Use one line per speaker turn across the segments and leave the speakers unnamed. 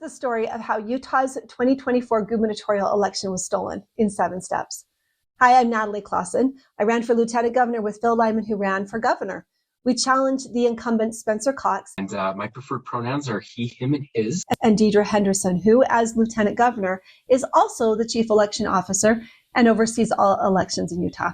the story of how Utah's 2024 gubernatorial election was stolen in 7 steps. Hi, I'm Natalie Clausen. I ran for lieutenant governor with Phil Lyman, who ran for governor. We challenged the incumbent Spencer Cox.
And my preferred pronouns are he, him, and his.
And Deidre Henderson, who, as lieutenant governor, is also the chief election officer and oversees all elections in Utah.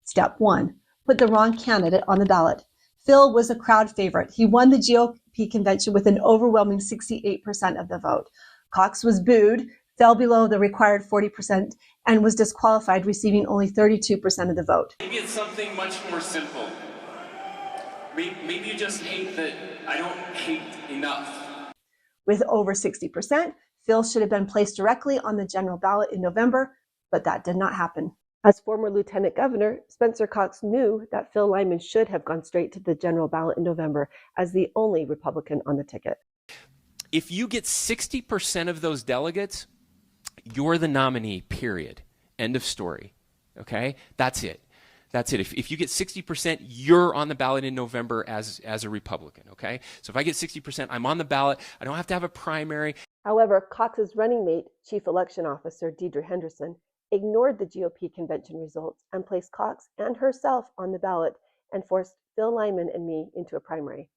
Step 1, put the wrong candidate on the ballot. Phil was a crowd favorite. He won the GOP convention with an overwhelming 68% of the vote. Cox was booed, fell below the required 40%, and was disqualified, receiving only 32% of the vote.
Maybe it's something much more simple. Maybe you just hate that I don't hate enough.
With over 60%, Phil should have been placed directly on the general ballot in November, but that did not happen. As former lieutenant governor, Spencer Cox knew that Phil Lyman should have gone straight to the general ballot in November as the only Republican on the ticket.
If you get 60% of those delegates, you're the nominee, period. End of story. Okay? That's it. That's it. If you get 60%, you're on the ballot in November as a Republican, okay? So if I get 60%, I'm on the ballot. I don't have to have a primary.
However, Cox's running mate, Chief Election Officer Deidre Henderson, ignored the GOP convention results and placed Cox and herself on the ballot and forced Phil Lyman and me into a primary.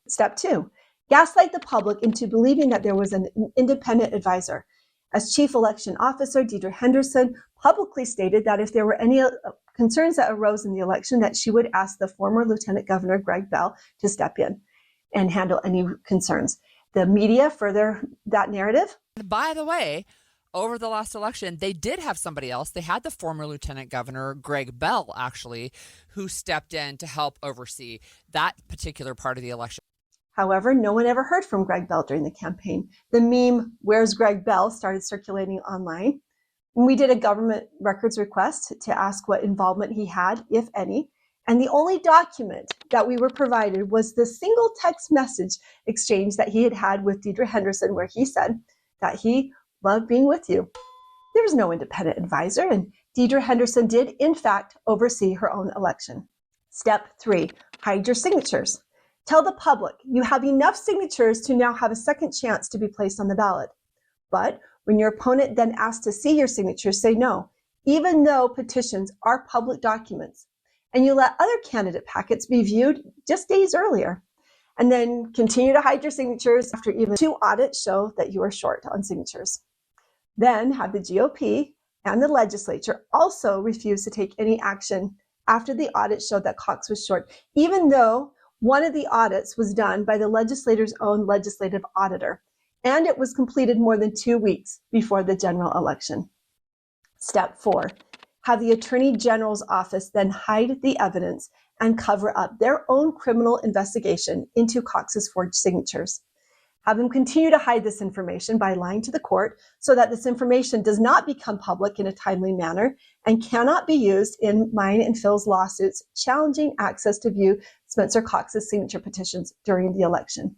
Step 2, gaslight the public into believing that there was an independent advisor. As Chief Election Officer, Deidre Henderson publicly stated that if there were any concerns that arose in the election, that she would ask the former Lieutenant Governor Greg Bell to step in and handle any concerns. The media further that narrative.
By the way, over the last election, they did have somebody else. They had the former Lieutenant Governor Greg Bell, actually, who stepped in to help oversee that particular part of the election.
However, no one ever heard from Greg Bell during the campaign. The meme, "Where's Greg Bell?" started circulating online. We did a government records request to ask what involvement he had, if any. And the only document that we were provided was the single text message exchange that he had had with Deidre Henderson, where he said that he loved being with you. There was no independent advisor, and Deidre Henderson did, in fact, oversee her own election. Step 3, hide your signatures. Tell the public you have enough signatures to now have a second chance to be placed on the ballot. But when your opponent then asks to see your signatures, say no, even though petitions are public documents. And you let other candidate packets be viewed just days earlier. And then continue to hide your signatures after even 2 audits show that you are short on signatures. Then have the GOP and the legislature also refuse to take any action after the audit showed that Cox was short, even though one of the audits was done by the legislator's own legislative auditor, and it was completed more than 2 weeks before the general election. Step 4, have the Attorney General's office then hide the evidence and cover up their own criminal investigation into Cox's forged signatures. Have them continue to hide this information by lying to the court so that this information does not become public in a timely manner and cannot be used in mine and Phil's lawsuits challenging access to view Spencer Cox's signature petitions during the election.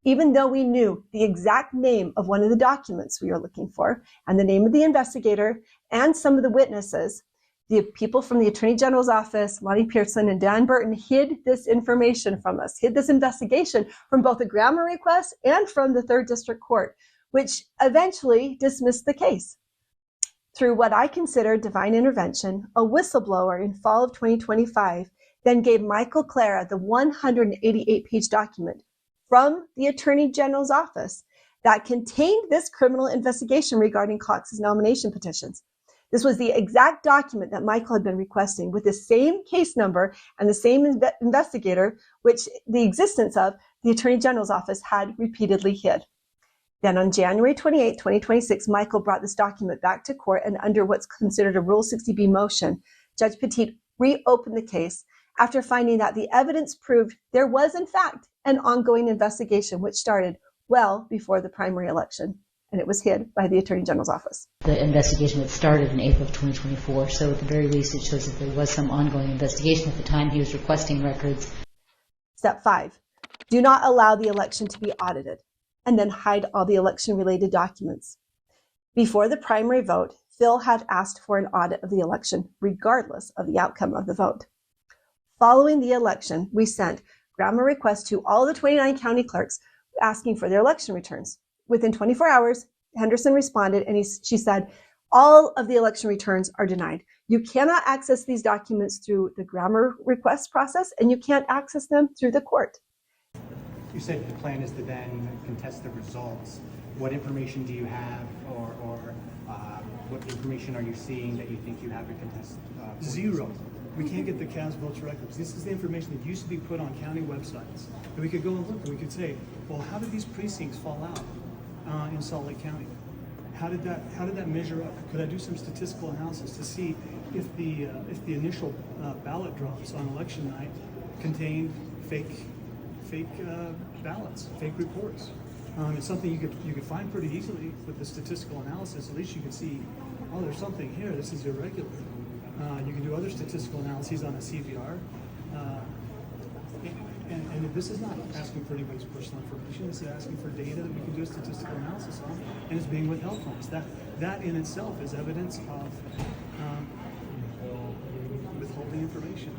Even though we knew the exact name of one of the documents we were looking for and the name of the investigator and some of the witnesses, the people from the Attorney General's office, Lonnie Pearson and Dan Burton, hid this information from us, hid this investigation from both a Graham request and from the 3rd District Court, which eventually dismissed the case. Through what I consider divine intervention, a whistleblower in fall of 2025 then gave Michael Clara the 188-page document from the Attorney General's office that contained this criminal investigation regarding Cox's nomination petitions. This was the exact document that Michael had been requesting with the same case number and the same investigator, which the existence of the Attorney General's office had repeatedly hid. Then on January 28, 2026, Michael brought this document back to court, and under what's considered a Rule 60B motion, Judge Petit reopened the case after finding that the evidence proved there was, in fact, an ongoing investigation which started well before the primary election, and it was hid by the Attorney General's office.
The investigation had started in April of 2024, so at the very least it shows that there was some ongoing investigation at the time he was requesting records.
Step 5, do not allow the election to be audited, and then hide all the election-related documents. Before the primary vote, Phil had asked for an audit of the election, regardless of the outcome of the vote. Following the election, we sent grammar requests to all the 29 county clerks asking for their election returns. Within 24 hours, Henderson responded and she said, all of the election returns are denied. You cannot access these documents through the grammar request process, and you can't access them through the court.
You said the plan is to then contest the results. What information do you have, or what information are you seeing that you think you have to contest?
Zero. We can't get the cast votes records. This is the information that used to be put on county websites. And we could go and look and we could say, well, how did these precincts fall out in Salt Lake County? How did that measure up? Could I do some statistical analysis to see if the initial ballot drops on election night contained fake ballots, fake reports? It's something you could find pretty easily with the statistical analysis. At least you can see, oh, there's something here. This is irregular. You can do other statistical analyses on a CVR. And this is not asking for anybody's personal information. This is asking for data that we can do a statistical analysis on, and it's being withheld from us. That in itself is evidence of withholding information.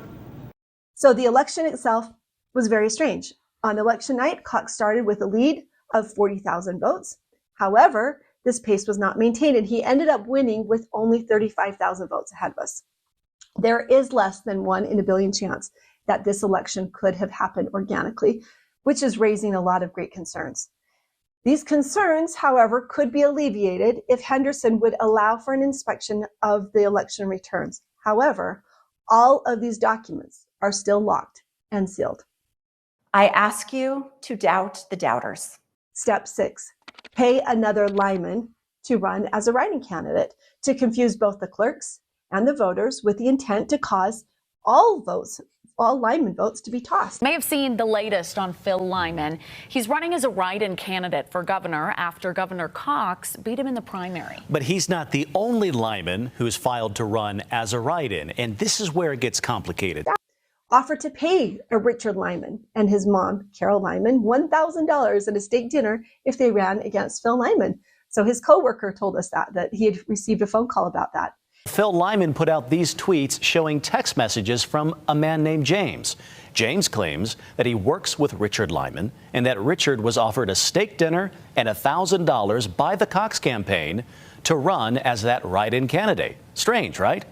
So the election itself was very strange. On election night, Cox started with a lead of 40,000 votes. However, this pace was not maintained, and he ended up winning with only 35,000 votes ahead of us. There is less than 1 in a billion chance that this election could have happened organically, which is raising a lot of great concerns. These concerns, however, could be alleviated if Henderson would allow for an inspection of the election returns. However, all of these documents are still locked and sealed.
I ask you to doubt the doubters.
Step 6, pay another lineman to run as a writing candidate to confuse both the clerks and the voters with the intent to cause all lineman votes to be tossed.
May have seen the latest on Phil Lyman. He's running as a write-in candidate for governor after Governor Cox beat him in the primary.
But he's not the only Lyman who's filed to run as a write-in, and this is where it gets complicated.
Offered to pay a Richard Lyman and his mom, Carol Lyman, $1,000 at a steak dinner if they ran against Phil Lyman. So his coworker told us that he had received a phone call about that.
Phil Lyman put out these tweets showing text messages from a man named James. James claims that he works with Richard Lyman and that Richard was offered a steak dinner and $1,000 by the Cox campaign to run as that write-in candidate. Strange, right?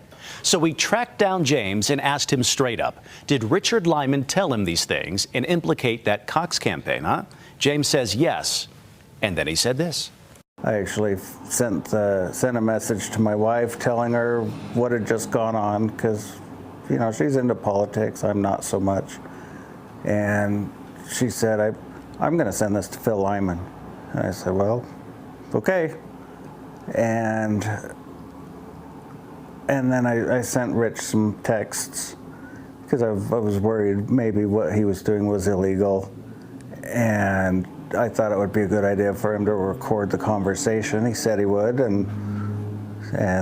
So we tracked down James and asked him straight up, did Richard Lyman tell him these things and implicate that Cox campaign, huh? James says yes. And then he said this.
I actually sent a message to my wife telling her what had just gone on because, you know, she's into politics. I'm not so much. And she said, I'm going to send this to Phil Lyman. And I said, well, okay. And then I sent Rich some texts because I was worried maybe what he was doing was illegal. And I thought it would be a good idea for him to record the conversation. He said he would, and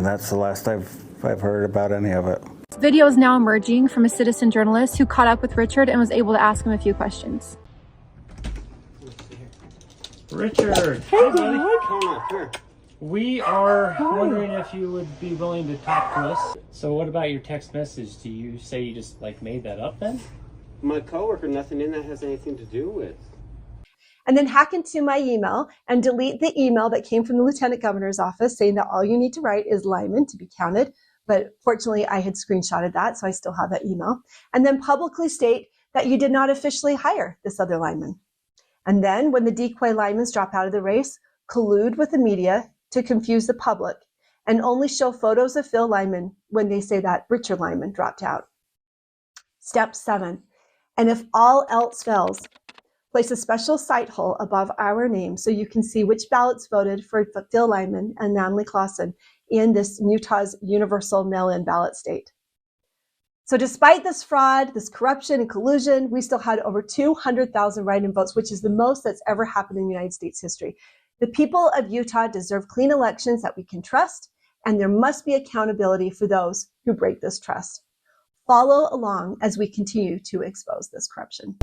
that's the last I've heard about any of it.
This video is now emerging from a citizen journalist who caught up with Richard and was able to ask him a few questions.
Richard, hey buddy. We are wondering if you would be willing to talk to us. So what about your text message? Do you say you just made that up then?
My coworker, nothing in that has anything to do with.
And then hack into my email and delete the email that came from the lieutenant governor's office saying that all you need to write is Lyman to be counted. But fortunately, I had screenshotted that, so I still have that email. And then publicly state that you did not officially hire this other Lyman. And then when the decoy Lymans drop out of the race, collude with the media to confuse the public and only show photos of Phil Lyman when they say that Richard Lyman dropped out. Step 7, and if all else fails, place a special sighthole above our name so you can see which ballots voted for Phil Lyman and Natalie Clausen in this Utah's universal mail-in ballot state. So despite this fraud, this corruption and collusion, we still had over 200,000 write-in votes, which is the most that's ever happened in United States history. The people of Utah deserve clean elections that we can trust, and there must be accountability for those who break this trust. Follow along as we continue to expose this corruption.